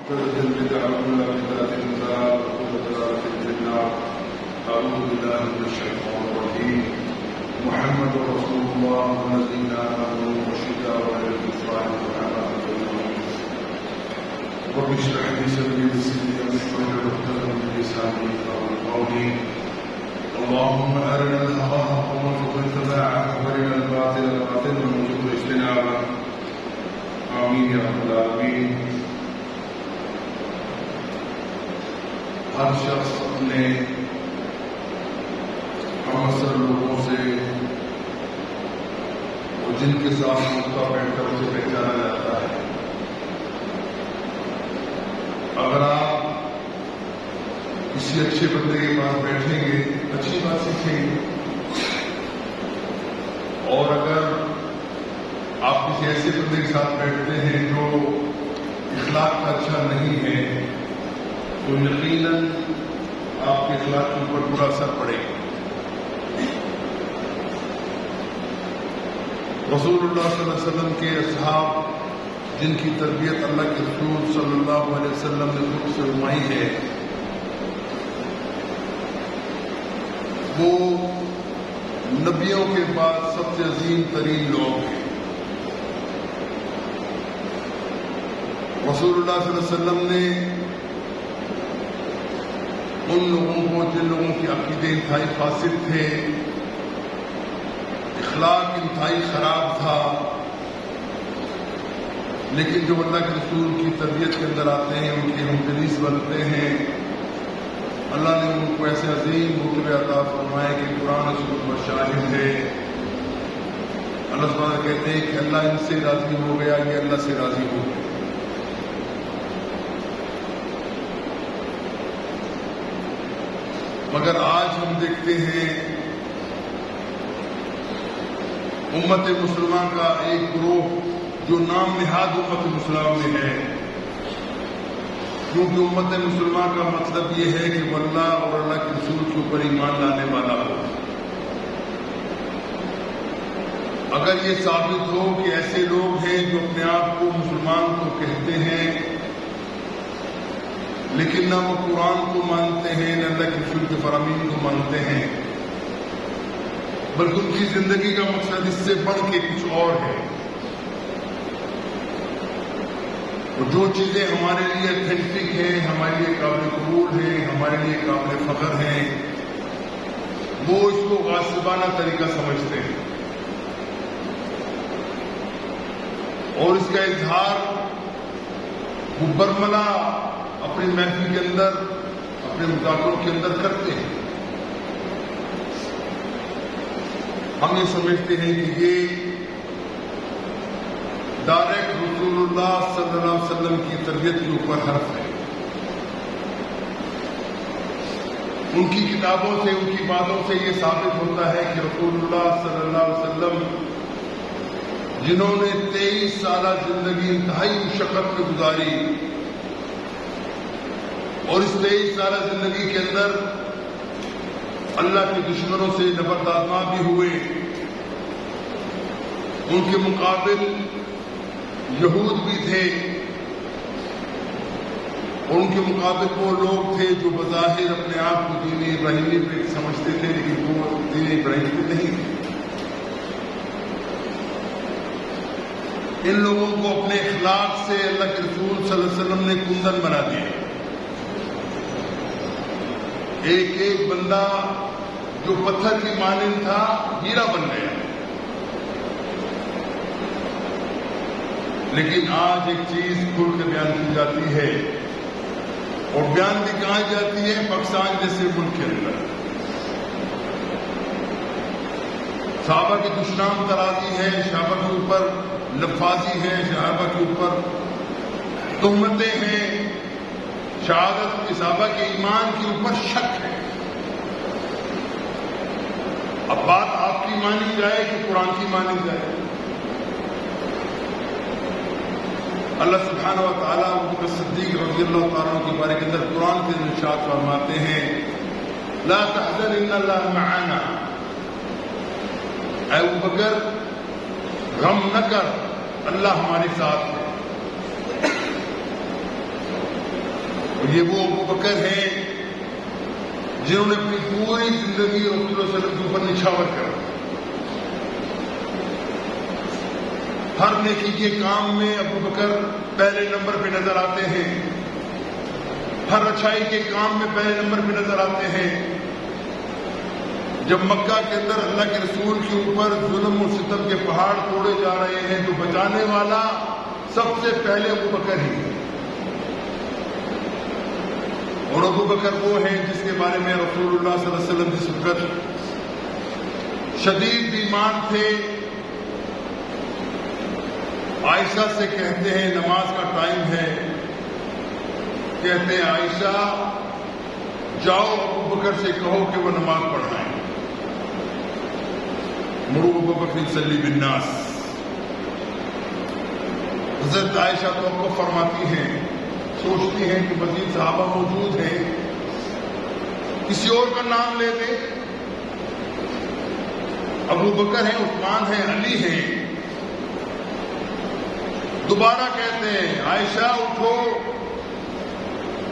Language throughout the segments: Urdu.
بدعة وكل بدعة ضلالة وكل ضلالة في النار. أعوذ بالله من الشيطان الرجيم. محمد رسول الله والذين آمنوا وشهداء غير الكفار وعلى رب اشرح لي صدري ويسر لي أمري واحلل عقدة من لساني يفقهوا قولي. اللهم أرنا الحق حقا وارزقنا اتباعه وأرنا الباطل باطلا وارزقنا اجتنابه. آمين يا رب العالمين. ہر شخص اپنے ہمسر لوگوں سے اور جن کے ساتھ ملتا بیٹھ کر اسے پہچانا جاتا ہے. اگر آپ کسی اچھے بندے کے پاس بیٹھیں گے اچھی بات سیکھیں گے، اور اگر آپ کسی ایسے بندے کے ساتھ بیٹھتے ہیں جو اخلاق کا اچھا نہیں ہے تو یقیناً آپ کے اخلاق کے اوپر برا اثر پڑے گا. رسول اللہ صلی اللہ علیہ وسلم کے اصحاب جن کی تربیت اللہ کے رسول صلی اللہ علیہ وسلم نے خود سے فرمائی ہے، وہ نبیوں کے بعد سب سے عظیم ترین لوگ ہیں. رسول اللہ صلی اللہ علیہ وسلم نے ان لوگوں کو جن لوگوں کی عقیدے انتہائی فاسد تھے، اخلاق انتہائی خراب تھا، لیکن جو اللہ کے رسول کی تربیت کے اندر آتے ہیں ان کے ہمدلیس بنتے ہیں، اللہ نے ان کو ایسے عظیم مرتبے عطا فرمائے کہ قرآن سنت و شاہد ہے. اللہ سبحانہ کہتے ہیں کہ اللہ ان سے راضی ہو گیا، یہ اللہ سے راضی ہو گیا. مگر آج ہم دیکھتے ہیں امت مسلمہ کا ایک گروہ جو نام نہاد امت مسلمہ میں ہے، کیونکہ امت مسلمہ کا مطلب یہ ہے کہ وہ اللہ اور اللہ کے رسول کے اوپر ایمان لانے والا ہو. اگر یہ ثابت ہو کہ ایسے لوگ ہیں جو اپنے آپ کو مسلمان تو کہتے ہیں لیکن نہ وہ قرآن کو مانتے ہیں نہ اللہ کے رسول کے فرامین کو مانتے ہیں، بلکہ ان کی زندگی کا مقصد اس سے بڑھ کے کچھ اور ہے، اور جو چیزیں ہمارے لیے اتھینٹک ہیں، ہمارے لیے قابل قبول ہیں، ہمارے لیے قابل فخر ہیں، وہ اس کو غاصبانہ طریقہ سمجھتے ہیں، اور اس کا اظہار وہ برملا اپنی محفل کے اندر اپنے مذاکروں کے اندر کرتے ہیں. ہم یہ سمجھتے ہیں کہ یہ ڈائریکٹ رسول اللہ صلی اللہ علیہ وسلم کی تربیت کے اوپر حرف ہے. ان کی کتابوں سے ان کی باتوں سے یہ ثابت ہوتا ہے کہ رسول اللہ صلی اللہ علیہ وسلم جنہوں نے 23 سالہ زندگی انتہائی مشقت میں گزاری، اور اس 23 سالہ زندگی کے اندر اللہ کے دشمنوں سے نبردآزما بھی ہوئے، ان کے مقابل یہود بھی تھے، اور ان کے مقابل وہ لوگ تھے جو بظاہر اپنے آپ کو دین ابراہیمی پہ سمجھتے تھے لیکن وہ دین ابراہیمی پہ نہیں تھے. ان لوگوں کو اپنے اخلاق سے اللہ کے رسول صلی اللہ علیہ وسلم نے کندن بنا دیا. ایک ایک بندہ جو پتھر کی مانند تھا ہیرا بن گیا. لیکن آج ایک چیز کھل کے بیان کی جاتی ہے، اور بیان بھی کہاں جاتی ہے؟ پاکستان جیسے ملک کے اندر صحابہ کی دشنام ترازی ہے، صحابہ کے اوپر لفاظی ہے، صحابہ کے اوپر تہمتیں ہیں، شہادت صحابہ کے ایمان کے اوپر شک ہے. اب بات آپ کی مانی جائے کہ قرآن کی مانی جائے؟ اللہ سبحانہ و تعالیٰ ابوبکر صدیق رضی اللہ تعالیٰ کے بارے کے اندر قرآن کے ارشاد فرماتے ہیں، لا تحزن ان اللہ معنا، اے ابوبکر غم نہ کر، اللہ ہمارے ساتھ ہے. اور یہ وہ ابو بکر ہیں جنہوں نے اپنی پوری زندگی رسول اللہ صلی اللہ علیہ وسلم کے اوپر نچھاور کر ہر نیکی کے کام میں ابو بکر پہلے نمبر پہ نظر آتے ہیں، ہر اچھائی کے کام میں پہلے نمبر پہ نظر آتے ہیں۔ جب مکہ کے اندر اللہ کے رسول کے اوپر ظلم و ستم کے پہاڑ توڑے جا رہے ہیں تو بچانے والا سب سے پہلے ابو بکر ہی ہے۔ اور ابو بکر وہ ہیں جس کے بارے میں رسول اللہ صلی اللہ علیہ وسلم جس وقت شدید بیمار تھے، عائشہ سے کہتے ہیں نماز کا ٹائم ہے، کہتے ہیں عائشہ جاؤ ابو بکر سے کہو کہ وہ نماز پڑھائیں، مرو ابو بکر یصلی بالناس۔ حضرت عائشہ توقف فرماتی ہیں، سوچتی ہیں کہ مزید صحابہ موجود ہیں، کسی اور کا نام لے دیں، ابو بکر ہیں، عثمان ہیں، علی ہیں۔ دوبارہ کہتے ہیں عائشہ اٹھو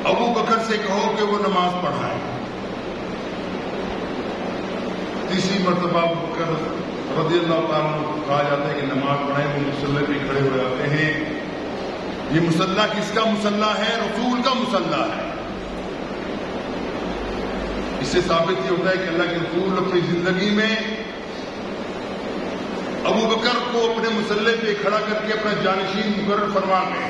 ابو بکر سے کہو کہ وہ نماز پڑھائیں۔ تیسری مرتبہ ابو بکر رضی اللہ تعالیٰ عنہ کہا جاتا ہے کہ نماز پڑھائیں، وہ مصلی پہ کھڑے ہو جاتے ہیں۔ یہ مصلی کس کا مصلی ہے؟ رسول کا مصلی ہے۔ اس سے ثابت یہ ہوتا ہے کہ اللہ کے رسول اپنی زندگی میں ابو بکر کو اپنے مصلی پہ کھڑا کر کے اپنا جانشین مقرر فرما گئے۔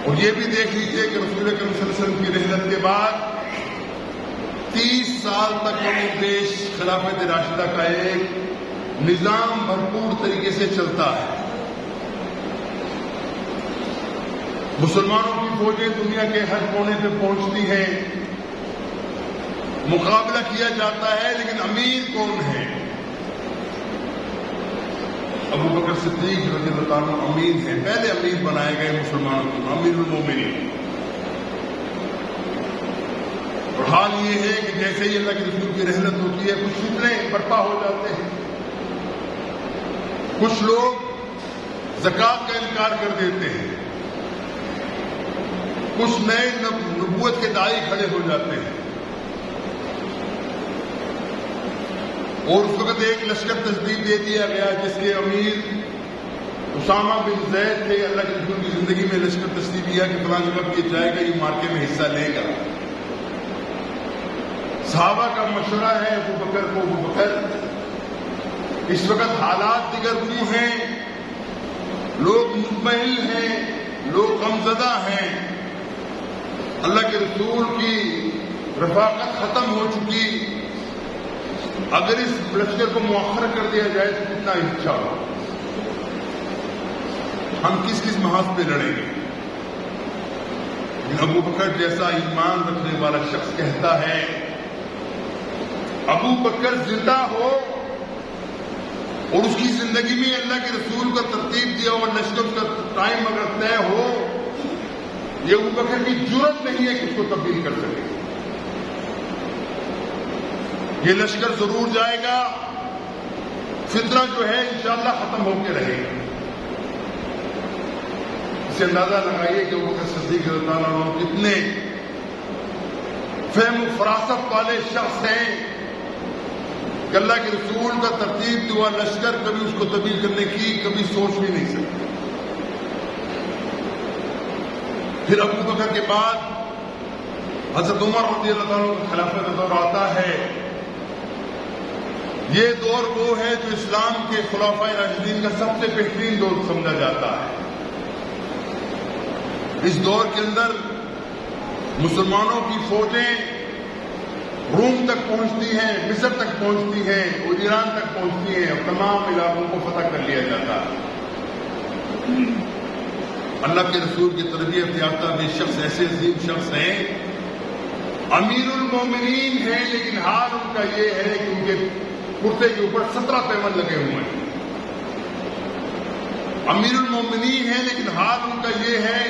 اور یہ بھی دیکھ لیجئے کہ رسول اکرم صلی اللہ علیہ وسلم کی رحلت کے بعد 30 سال تک پیش خلافت راشدہ کا ایک نظام بھرپور طریقے سے چلتا ہے۔ مسلمانوں کی فوجیں دنیا کے ہر کونے پہ پہنچتی ہیں، مقابلہ کیا جاتا ہے، لیکن امیر کون ہے؟ ابو بکر صدیق رضی اللہ عنہ امیر ہیں، پہلے امیر بنائے گئے مسلمانوں کو، امیر المومنین۔ اور حال یہ ہے کہ جیسے ہی اللہ کے رسول کی رحلت ہوتی ہے کچھ فتنے برپا ہو جاتے ہیں، کچھ لوگ زکوٰۃ کا انکار کر دیتے ہیں، کچھ نئے نبوت کے داعی کھڑے ہو جاتے ہیں، اور اس وقت ایک لشکر تجدید دے دیا گیا جس کے امیر اسامہ بن زید تھے۔ اللہ کے رسول کی زندگی میں لشکر تجدید دیا کہ فلاں جگہ یہ جائے گا، یہ مارکے میں حصہ لے گا۔ صحابہ کا مشورہ ہے ابو بکر کو، ابو بکر اس وقت حالات دیگر کیوں ہیں، لوگ مطمئن ہیں، لوگ غمزدہ ہیں، اللہ کے رسول کی رفاقت ختم ہو چکی، اگر اس لشکر کو مؤخر کر دیا جائے تو کتنا اچھا ہو، ہم کس کس محاذ پہ لڑیں گے؟ ابو بکر جیسا ایمان رکھنے والا شخص کہتا ہے ابو بکر زندہ ہو اور اس کی زندگی میں اللہ کے رسول کا ترتیب دیا ہوا لشکر کا ٹائم اگر طے ہو، یہ ابو بکر کی جرت نہیں ہے کہ اس کو تبدیل کر سکے۔ یہ لشکر ضرور جائے گا، فتنہ جو ہے انشاءاللہ ختم ہو کے رہے گا۔ اسے اندازہ لگائیے کہ ابو بکر صدیق رضی اللہ عنہ کتنے فہم و فراست والے شخص ہیں کہ اللہ کے رسول کا ترتیب دیا لشکر کبھی اس کو تبدیل کرنے کی کبھی سوچ بھی نہیں سکتے۔ پھر ابو بکر کے بعد حضرت عمر رضی اللہ عنہ کا خلافت کا دور آتا ہے۔ یہ دور وہ ہے جو اسلام کے خلفائے راشدین کا سب سے بہترین دور سمجھا جاتا ہے۔ اس دور کے اندر مسلمانوں کی فوجیں روم تک پہنچتی ہیں، مصر تک پہنچتی ہیں اور ایران تک پہنچتی ہیں اور تمام علاقوں کو فتح کر لیا جاتا ہے۔ اللہ کے رسول کی تربیت یافتہ یہ شخص ایسے عظیم شخص ہیں، امیر المومنین ہیں، لیکن حال ان کا یہ ہے کہ ان کے کرتے کے اوپر 17 پیمن لگے ہوئے ہیں۔ امیر المومنین ہیں لیکن حال ان کا یہ ہے،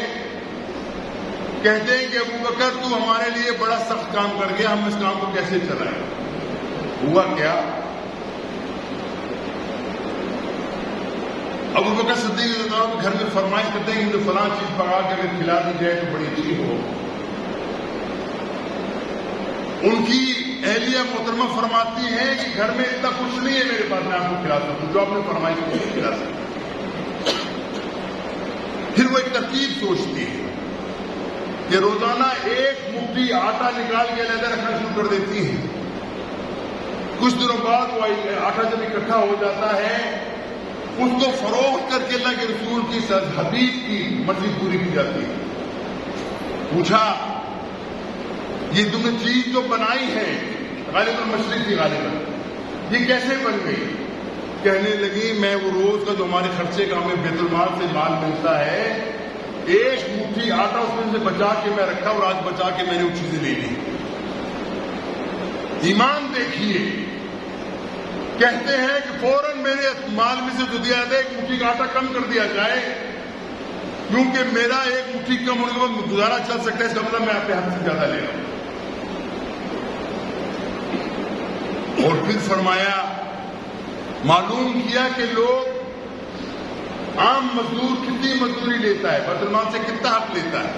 کہتے ہیں کہ ابو بکر تو ہمارے لیے بڑا سخت کام کر گیا، ہم اس کام کو کیسے چلائیں؟ ہوا کیا؟ ابو بکر صدیق رضی اللہ عنہ گھر میں فرمائش کرتے ہیں کہ مجھے فلاں چیز پکا کے اگر کھلا دی جائے تو بڑی اچھی ہو. ان کی اہلیہ محترمہ فرماتی ہیں کہ گھر میں اتنا کچھ نہیں ہے میرے پاس میں آپ کو کھلا سکوں جو آپ نے فرمائش کی نہیں کھلا سکتا. پھر وہ ایک ترکیب سوچتی ہے کہ روزانہ ایک مٹھی آٹا نکال کے علیحدہ رکھنا شروع کر دیتی ہیں. کچھ دنوں بعد وہ آٹا جب اکٹھا ہو جاتا ہے اس کو فروخت کر کے اللہ کے رسول کی حبیب کی مرضی پوری کی جاتی ہے. پوچھا یہ تم نے چیز جو بنائی ہے غالباً مچھلی تھی غالباً یہ کیسے بن گئی؟ کہنے لگی میں وہ روز کا جو ہمارے خرچے کا ہمیں بیت المال سے مال ملتا ہے ایک مٹھی آٹا اس میں سے بچا کے میں رکھا اور آج بچا کے میں نے وہ چیزیں لے لی. ایمان دیکھیے کہتے ہیں کہ فوراً میرے مال میں سے جو دیا جائے ایک مٹھی کا آٹا کم کر دیا جائے کیونکہ میرا ایک مٹھی کم ہونے کے بعد گزارا چل سکتا ہے. اس کا مطلب میں اپنے حق سے زیادہ لے رہا ہوں. اور پھر فرمایا معلوم کیا کہ لوگ عام مزدور کتنی مزدوری لیتا ہے بیت المال سے کتنا حق لیتا ہے؟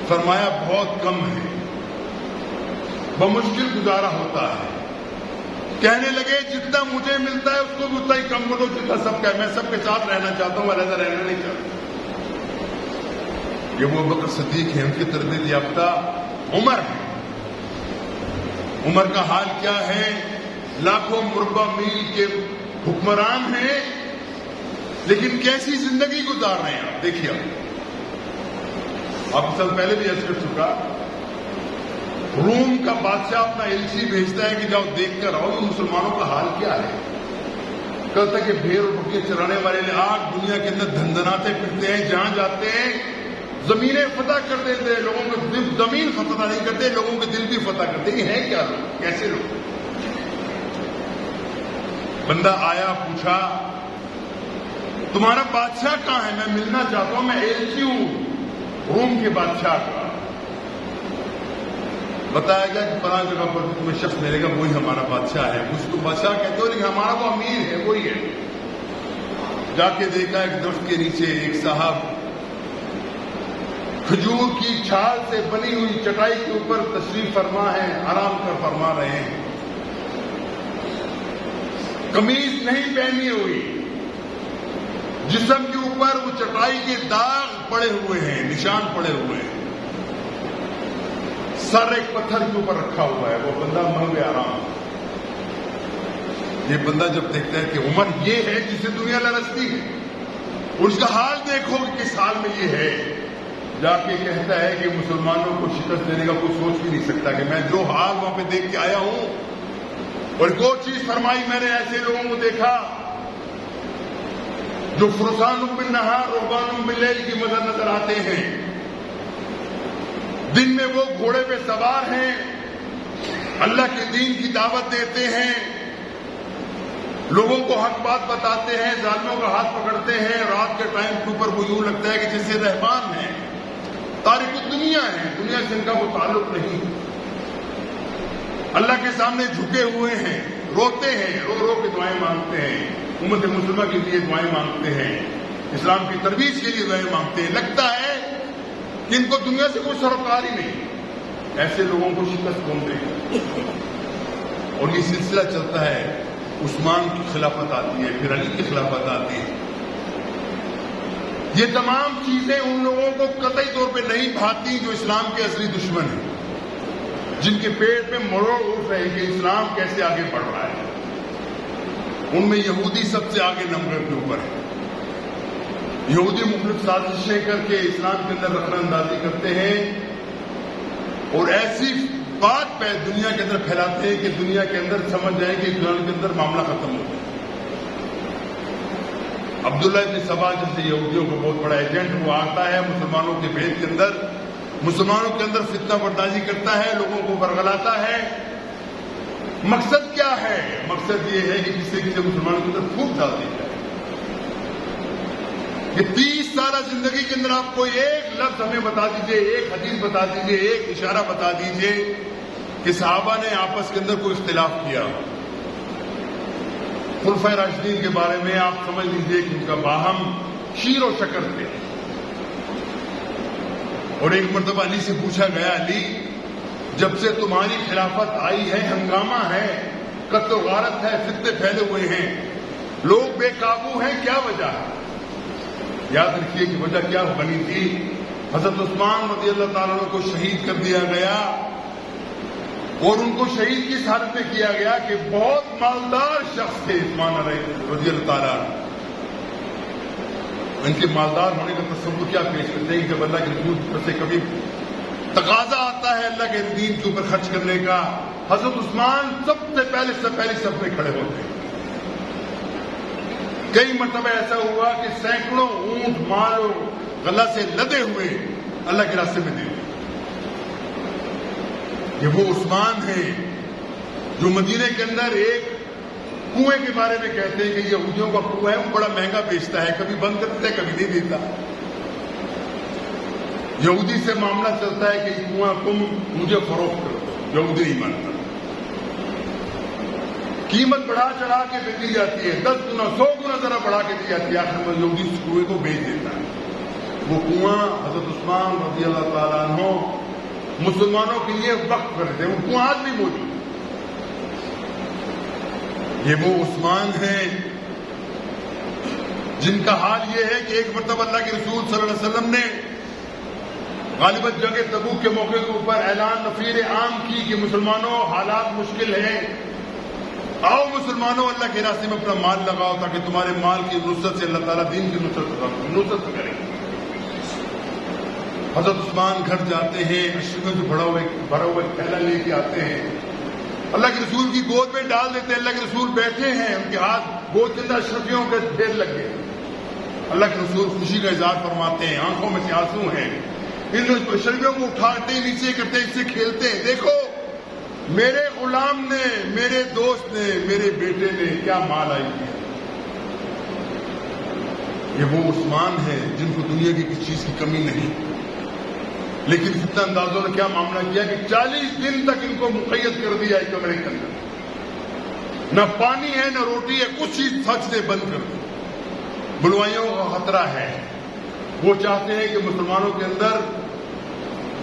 فرمایا بہت کم ہے بمشکل گزارا ہوتا ہے. کہنے لگے جتنا مجھے ملتا ہے اس کو بھی اتنا ہی کم کرو جتنا سب کا ہے. میں سب کے ساتھ رہنا چاہتا ہوں علیحدہ رہنا نہیں چاہتا. یہ وہ ابو بکر صدیق ہیں ان کی تربیت یافتہ عمر ہے. عمر کا حال کیا ہے؟ لاکھوں مربع میل کے حکمران ہیں لیکن کیسی زندگی گزار رہے ہیں آپ دیکھیے. آپ سال پہلے بھی عرض کر چکا روم کا بادشاہ اپنا ایلچی بھیجتا ہے کہ جاؤ دیکھ کر آؤ مسلمانوں کا حال کیا ہے. کہتا کہ بھیڑ اور بکریاں چرانے والے آگ دنیا کے اندر دھندناتے پھرتے ہیں جہاں جاتے ہیں زمینیں فتح کر دیتے ہیں. لوگوں کے دل زمین فتح نہیں کرتے لوگوں کے دل بھی فتح کرتے ہیں. یہ ہے کیا لوگ کیسے لوگ؟ بندہ آیا پوچھا تمہارا بادشاہ کہاں ہے؟ میں ملنا چاہتا ہوں میں ایلچی ہوں روم کے بادشاہ کا. بتایا گیا کہ فلاں جگہ پر تمہیں شخص ملے گا وہی ہمارا بادشاہ ہے. کچھ تو بادشاہ کہتے ہو لیکن ہمارا وہ امیر ہے وہی ہے. جا کے دیکھا ایک درخت کے نیچے ایک صاحب کھجور کی چھال سے بنی ہوئی چٹائی کے اوپر تشریف فرما ہے آرام کر فرما رہے ہیں. قمیض نہیں پہنی ہوئی جسم کے اوپر وہ چٹائی کے داغ پڑے ہوئے ہیں نشان پڑے ہوئے ہیں. سر ایک پتھر کے اوپر رکھا ہوا ہے. وہ بندہ منگے آرام. یہ بندہ جب دیکھتا ہے کہ عمر یہ ہے جسے دنیا لرزتی ہے اس کا حال دیکھو کہ کس حال میں یہ ہے. جا کے کہتا ہے کہ مسلمانوں کو شکست دینے کا کوئی سوچ بھی نہیں سکتا کہ میں جو حال وہاں پہ دیکھ کے آیا ہوں. اور ایک اور چیز فرمائی میں نے ایسے لوگوں کو دیکھا جو فرسان بالنہار رہبان باللیل کی مدد نظر آتے ہیں. دن میں وہ گھوڑے پہ سوار ہیں اللہ کے دین کی دعوت دیتے ہیں لوگوں کو حق بات بتاتے ہیں ظالموں کا ہاتھ پکڑتے ہیں. رات کے ٹائم کے اوپر وہ یوں لگتا ہے کہ جیسے رہبان ہیں تاریخ دنیا ہے دنیا سے ان کا وہ تعلق نہیں. اللہ کے سامنے جھکے ہوئے ہیں روتے ہیں رو رو کے دعائیں مانگتے ہیں. امت مسلمہ کے لیے دعائیں مانگتے ہیں اسلام کی ترویج کے لیے دعائیں مانگتے ہیں. لگتا ہے کہ ان کو دنیا سے کوئی سروکار ہی نہیں. ایسے لوگوں کو شکست کون دے گا؟ اور یہ سلسلہ چلتا ہے. عثمان کی خلافت آتی ہے پھر علی کی خلافت آتی ہے. یہ تمام چیزیں ان لوگوں کو قطعی طور پہ نہیں بھاتی جو اسلام کے اصلی دشمن ہیں جن کے پیٹ میں مروڑ اٹھ رہے کہ اسلام کیسے آگے بڑھ رہا ہے. ان میں یہودی سب سے آگے نمبر کے اوپر ہے. یہودی مختلف سازشیں کر کے اسلام کے اندر رخنہ اندازی کرتے ہیں اور ایسی بات پہ دنیا کے اندر پھیلاتے ہیں کہ دنیا کے اندر سمجھ جائیں کہ اسلام کے اندر معاملہ ختم ہو گیا. عبداللہ ابن سبا جیسے یہودیوں کو بہت بڑا ایجنٹ وہ آتا ہے مسلمانوں کے بھید کے اندر مسلمانوں کے اندر فتنہ بردازی کرتا ہے لوگوں کو برگلاتا ہے. مقصد کیا ہے؟ مقصد یہ ہے کہ کسی مسلمانوں کے اندر پھوٹ ڈال دی جائے. یہ 30 سالہ زندگی کے اندر آپ کو ایک لفظ ہمیں بتا دیجئے ایک حدیث بتا دیجئے ایک اشارہ بتا دیجئے کہ صحابہ نے آپس کے اندر کوئی اختلاف کیا. خلفائے راشدین کے بارے میں آپ سمجھ لیجئے کہ ان کا باہم شیر و شکر تھے. اور ایک مرتبہ علی سے پوچھا گیا، علی جب سے تمہاری خلافت آئی ہے ہنگامہ ہے، قتل و غارت ہے، فتنے پھیلے ہوئے ہیں، لوگ بے قابو ہیں، کیا وجہ ہے؟ یاد رکھیے کہ وجہ کیا بنی تھی. حضرت عثمان رضی اللہ تعالیٰ عنہ کو شہید کر دیا گیا، اور ان کو شہید کس حالت میں کیا گیا کہ بہت مالدار شخص تھے عثمان رضی اللہ تعالیٰ. ان کے مالدار ہونے کا تصور کیا پیش کرتے ہیں کہ جب اللہ کے رسول پر سے کبھی تقاضا آتا ہے اللہ کے دین کے اوپر خرچ کرنے کا، حضرت عثمان سب سے پہلی صف میں کھڑے ہوتے ہیں. کئی مرتبہ ایسا ہوا کہ سینکڑوں اونٹ مال و غلہ سے لدے ہوئے اللہ کے راستے میں دے. یہ وہ عثمان ہیں جو مدینے کے اندر ایک کنویں کے بارے میں کہتے ہیں کہ یہودیوں کا کنواں ہے، وہ بڑا مہنگا بیچتا ہے، کبھی بند کرتا ہے کبھی نہیں دیتا. یہودی سے معاملہ چلتا ہے کہ یہ کنواں تم مجھے فروخت کرو، یہودی نہیں مانتا. قیمت بڑھا چڑھا کے بیچی جاتی ہے، 10 گنا 100 گنا ذرا بڑھا کے دی جاتی ہے، آخر میں یہودی اس کنویں کو بیچ دیتا ہے. وہ کنواں حضرت عثمان رضی اللہ تعالیٰ عنہ مسلمانوں کے لیے وقف کرتے ہیں، وہ کنواں آج بھی موجود. یہ وہ عثمان ہیں جن کا حال یہ ہے کہ ایک مرتبہ اللہ کے رسول صلی اللہ علیہ وسلم نے غالباً جنگ تبوک کے موقع کے اوپر اعلان نفیر عام کی کہ مسلمانوں حالات مشکل ہیں، آؤ مسلمانوں اللہ کے راستے میں اپنا مال لگاؤ تاکہ تمہارے مال کی نصرت سے اللہ تعالیٰ دین کی نصرت کرے. حضرت عثمان گھر جاتے ہیں، اشرفیوں سے بھرا ہوا تھیلا لے کے آتے ہیں، اللہ کے رسول کی گود میں ڈال دیتے ہیں. اللہ کے رسول بیٹھے ہیں، ان کے ہاتھ گود کے اندر اشرفیوں کے ڈھیر لگ گئے. اللہ کے رسول خوشی کا اظہار فرماتے ہیں، آنکھوں میں سے آنسو ہیں. ان اشرفیوں کو اٹھاتے ہیں، نیچے کرتے ہیں، اس سے کھیلتے ہیں. دیکھو میرے غلام نے، میرے دوست نے، میرے بیٹے نے کیا مال آئی کیا. یہ وہ عثمان ہے جن کو دنیا کی کسی چیز کی کمی نہیں، لیکن فتنہ اندازوں نے کیا معاملہ کیا کہ 40 دن تک ان کو مقید کر دیا ایک کمرے کے اندر. نہ پانی ہے نہ روٹی ہے، کچھ چیز سچ سے بند کر دی. بلوائیوں کا خطرہ ہے. وہ چاہتے ہیں کہ مسلمانوں کے اندر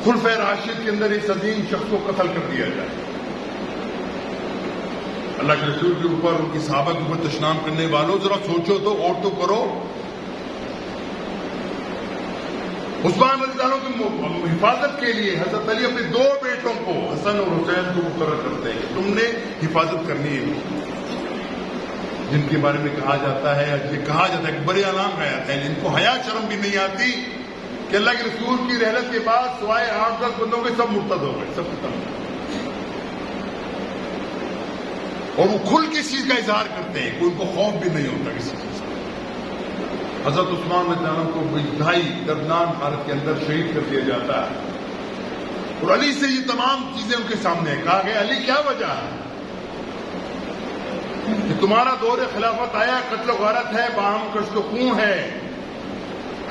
خلفائے راشد کے اندر اس عظیم شخص کو قتل کر دیا جائے. اللہ کے رسول کے اوپر، ان کی صحابہ کے اوپر تشنام کرنے والوں ذرا سوچو تو، اور تو کرو. عثمان رضی اللہ عنہ کی حفاظت کے لیے حضرت علی اپنے 2 بیٹوں کو حسن اور حسین کو مقرر کرتے ہیں، تم نے حفاظت کرنی ہے. جن کے بارے میں کہا جاتا ہے کہ بڑے اعلان کا آتا ہے، جن کو حیا شرم بھی نہیں آتی کہ اللہ کے رسول کی رحلت کے بعد سوائے 8-10 بندوں کے سب مرتد ہو گئے، سب ختم ہو گئے. اور وہ کھل کے چیز کا اظہار کرتے ہیں کہ ان کو خوف بھی نہیں ہوتا کسی چیز کا. حضرت عثمان رضی اللہ عنہ کو انتہائی دردناک حالت کے اندر شہید کر دیا جاتا ہے. اور علی سے یہ تمام چیزیں ان کے سامنے کہا گیا، علی کیا وجہ ہے کہ تمہارا دور خلافت آیا، قتل و غارت ہے، باہم کشت و خون ہے،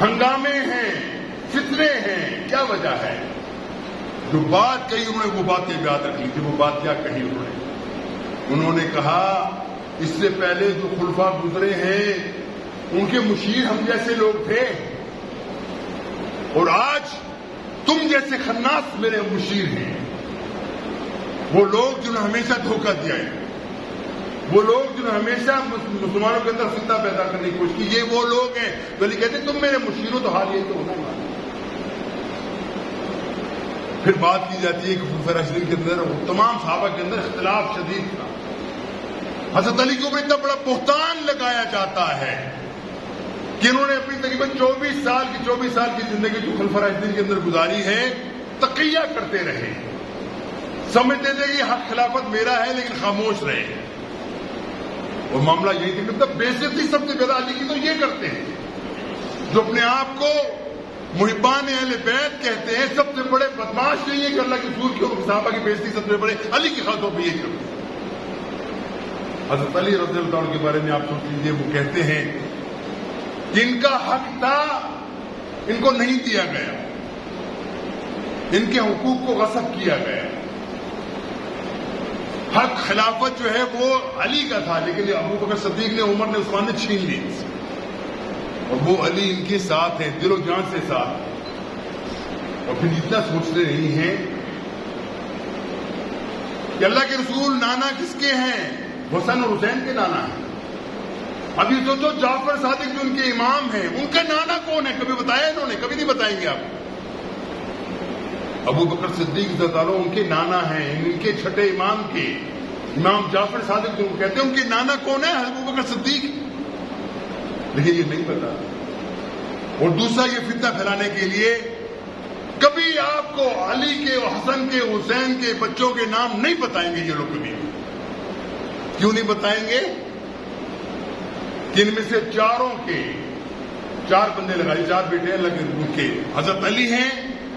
ہنگامے ہیں، فتنے ہیں، کیا وجہ ہے؟ جو بات کہی انہوں نے وہ باتیں یاد رکھ لی تھی. وہ بات کیا کہی انہوں نے کہا اس سے پہلے جو خلفاء گزرے ہیں ان کے مشیر ہم جیسے لوگ تھے، اور آج تم جیسے خناس میرے مشیر ہیں. وہ لوگ جنہوں نے ہمیشہ دھوکہ دیا ہے، وہ لوگ جنہوں نے ہمیشہ مسلمانوں کے اندر فتنہ پیدا کرنے کی کوشش کی، یہ وہ لوگ ہیں. بلکہ کہتے تم میرے مشیر ہو تو حال یہ تو ہونا ہی. پھر بات کی جاتی ہے کہ خلفائے راشدین کے اندر تمام صحابہ کے اندر اختلاف شدید تھا. حضرت علی کے اوپر اتنا بڑا بہتان لگایا جاتا ہے کہ انہوں نے اپنی تقریباً 24 سال کی زندگی جو خلفائے راشدین کے اندر گزاری ہے تقیہ کرتے رہے. سمجھتے تھے کہ حق خلافت میرا ہے لیکن خاموش رہے. اور معاملہ یہی تھی کہ بےعزتی سب سے زیادہ علی کی تو یہ کرتے ہیں جو اپنے آپ کو محبان اہل بیت کہتے ہیں. سب سے بڑے بدماش نہیں ہے کہ اللہ کے رسول کی اور صحابہ کی بےعزتی سب سے بڑے علی کی خاطر پہ یہ کرتے ہیں. حضرت علی رضی اللہ عنہ کے بارے میں آپ سوچ لیجیے، وہ کہتے ہیں کہ ان کا حق تھا، ان کو نہیں دیا گیا، ان کے حقوق کو غصب کیا گیا. حق خلافت جو ہے وہ علی کا تھا، لیکن ابو بکر صدیق نے، عمر نے، عثمان نے چھین لی، اور وہ علی ان کے ساتھ ہیں، دل و جان سے ساتھ. اور پھر اتنا سوچتے نہیں ہیں کہ اللہ کے رسول نانا کس کے ہیں؟ حسن اور حسین کے نانا ہیں. ابھی سوچو جعفر صادق جو ان کے امام ہیں، ان کا نانا کون ہے؟ کبھی بتایا انہوں نے؟ کبھی نہیں بتائیں گے آپ. ابو بکر صدیق رضی اللہ عنہ ان کے نانا ہیں، ان کے چھٹے امام کے، امام جعفر صادق جو کہتے ہیں ان کے نانا کون ہے؟ ابو بکر صدیق. لیکن یہ نہیں پتا. اور دوسرا یہ فتنہ پھیلانے کے لیے کبھی آپ کو علی کے، حسن کے، حسین کے بچوں کے نام نہیں بتائیں گے یہ لوگ کبھی. کیوں نہیں بتائیں گے؟ کہ ان میں سے چاروں کے 4 بندے لگائے، 4 بیٹے اللہ کے، حضرت علی ہیں،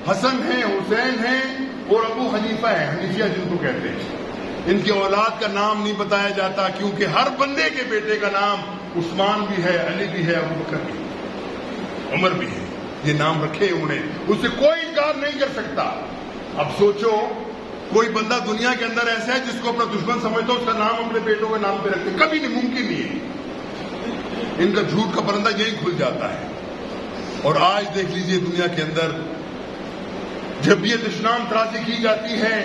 حسن ہیں، حسین ہیں، اور ابو حنیفہ ہیں، حنیفیہ جن کو کہتے ہیں. ان کی اولاد کا نام نہیں بتایا جاتا، کیونکہ ہر بندے کے بیٹے کا نام عثمان بھی ہے، علی بھی ہے، ابو بکر بھی ہے، عمر بھی ہے. یہ نام رکھے انہوں نے، اس سے کوئی انکار نہیں کر سکتا. اب سوچو کوئی بندہ دنیا کے اندر ایسا ہے جس کو اپنا دشمن سمجھتا، اس کا نام اپنے بیٹوں کے نام پہ رکھتے؟ کبھی نہیں، ممکن نہیں ہے. ان کا جھوٹ کا پرندہ یہی کھل جاتا ہے. اور آج دیکھ لیجئے دنیا کے اندر جب یہ دشنام تراشی کی جاتی ہے،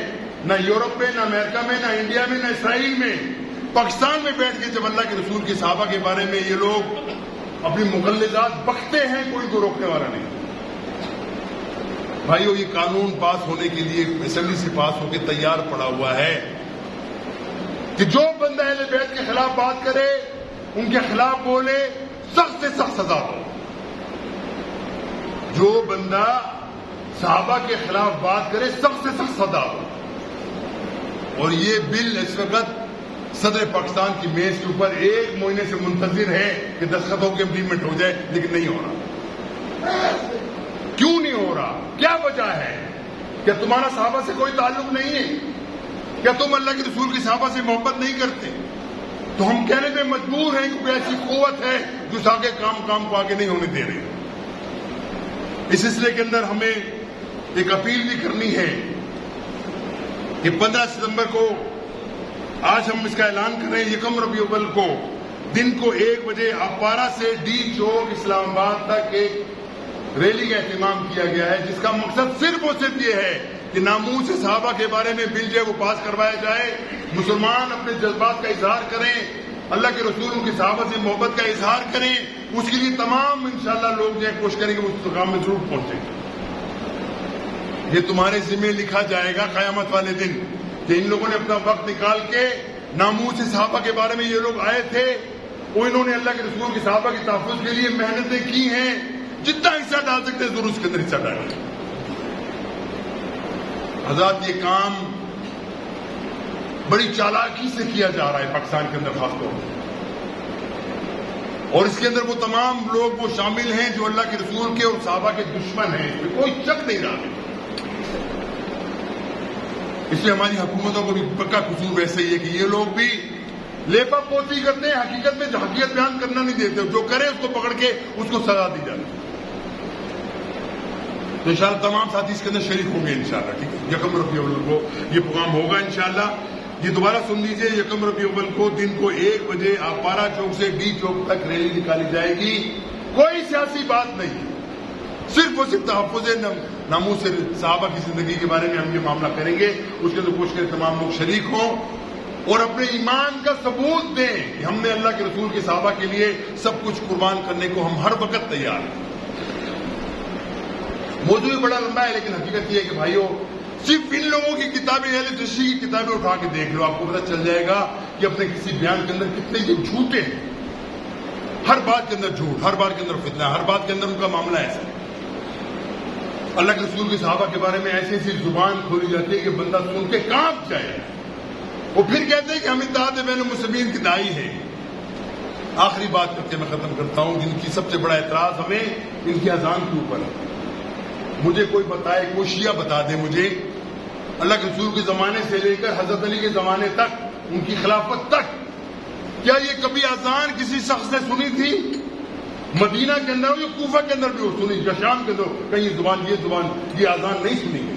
نہ یورپ میں، نہ امریکہ میں، نہ انڈیا میں، نہ اسرائیل میں، پاکستان میں بیٹھ کے جب اللہ کے رسول کے صحابہ کے بارے میں یہ لوگ اپنی مغلظات بکتے ہیں، کوئی کو روکنے والا نہیں. بھائیو، یہ قانون پاس ہونے کے لیے اسمبلی سے پاس ہو کے تیار پڑا ہوا ہے کہ جو بندہ اہل بیت کے خلاف بات کرے، ان کے خلاف بولے، سخت سے سخت سزا ہو. جو بندہ صحابہ کے خلاف بات کرے، سخت سے سخت سزا ہو. اور یہ بل اس وقت صدر پاکستان کی میز کے اوپر 1 مہینے سے منتظر ہے کہ دستخط ہو کے امپلیمنٹ ہو جائے، لیکن نہیں ہو رہا. کیوں نہیں ہو رہا؟ کیا وجہ ہے؟ کیا تمہارا صحابہ سے کوئی تعلق نہیں ہے؟ کیا تم اللہ کے رسول کی صحابہ سے محبت نہیں کرتے؟ تو ہم کہنے پہ مجبور ہیں کہ کوئی ایسی قوت ہے جو آگے کام کو آگے نہیں ہونے دے رہی. اس سلسلے کے اندر ہمیں ایک اپیل بھی کرنی ہے کہ 15 ستمبر کو آج ہم اس کا اعلان کر رہے ہیں، 1 ربیع الاول کو دن کو 1 بجے اپارہ سے ڈی چوک اسلام آباد تک ایک ریلی کا اہتمام کیا گیا ہے، جس کا مقصد صرف اور صرف یہ ہے کہ ناموس صحابہ کے بارے میں بل جو ہے وہ پاس کروایا جائے. مسلمان اپنے جذبات کا اظہار کریں، اللہ کے رسول ان کی صحابہ سے محبت کا اظہار کریں. اس کے لیے تمام انشاءاللہ لوگ جو ہے کوشش کریں گے اس مقام میں ضرور پہنچیں. یہ تمہارے ذمہ لکھا جائے گا قیامت والے دن کہ ان لوگوں نے اپنا وقت نکال کے ناموس صحابہ کے بارے میں یہ لوگ آئے تھے، وہ انہوں نے اللہ کے رسول کی صحابہ کے تحفظ کے لیے محنتیں کی ہیں. جتنا حصہ ڈال سکتے ہیں ضرور اس کے اندر حصہ ڈالیں. حضرات، یہ کام بڑی چالاکی سے کیا جا رہا ہے پاکستان کے اندر خاص طور پر، اور اس کے اندر وہ تمام لوگ وہ شامل ہیں جو اللہ کے رسول کے اور صحابہ کے دشمن ہیں، اس میں کوئی شک نہیں رہا. اس لیے ہماری حکومتوں کو بھی پکا قصور ویسے ہی ہے کہ یہ لوگ بھی لیپا پوتی کرتے ہیں، حقیقت میں حقیقت بیان کرنا نہیں دیتے. جو کرے اس کو پکڑ کے اس کو سزا دی جاتی ہے. تو انشاءاللہ تمام ساتھی اس کے اندر شریک ہوں گے انشاءاللہ. ٹھیک ہے، 1 ربیع الاول کو یہ پروگرام ہوگا انشاءاللہ. یہ دوبارہ سن لیجئے، 1 ربیع الاول کو دن کو 1 بجے اپارہ چوک سے ڈی چوک تک ریلی نکالی جائے گی. کوئی سیاسی بات نہیں، صرف اور صرف تحفظ ناموس صحابہ کی زندگی کے بارے میں ہم یہ معاملہ کریں گے. اس کے اندر کوشش کریں تمام لوگ شریک ہوں اور اپنے ایمان کا ثبوت دیں کہ ہم نے اللہ کے رسول کے صحابہ کے لیے سب کچھ قربان کرنے کو ہم ہر وقت تیار ہیں. موضوع بڑا لمبا ہے، لیکن حقیقت یہ ہے کہ بھائیو، صرف ان لوگوں کی کتابیں، اہل تشریح کی کتابیں اٹھا کے دیکھ لو، آپ کو پتہ چل جائے گا کہ اپنے کسی بیان کے اندر کتنے یہ جھوٹے ہیں. ہر بات کے اندر جھوٹ، ہر بات کے اندر فتنہ، ہر بات کے اندر ان کا معاملہ ایسا ہے. اللہ کے رسول کے صحابہ کے بارے میں ایسی ایسی زبان کھولی جاتی ہے کہ بندہ سن کے کانپ جائے. وہ پھر کہتے ہیں کہ ہم اتحاد بین المسلمین کی داعی ہیں. آخری بات کر کے میں ختم کرتا ہوں، جن کی سب سے بڑا اعتراض ہمیں ان کی اذان کے اوپر ہے. مجھے کوئی بتائے، کوئی شیعہ بتا دے مجھے، اللہ کے رسول کے زمانے سے لے کر حضرت علی کے زمانے تک، ان کی خلافت تک، کیا یہ کبھی اذان کسی شخص نے سنی تھی؟ مدینہ کے اندر ہو یا کوفہ کے اندر بھی ہو سنی، یا شام کے اندر کہیں یہ زبان یہ اذان نہیں سنی گئی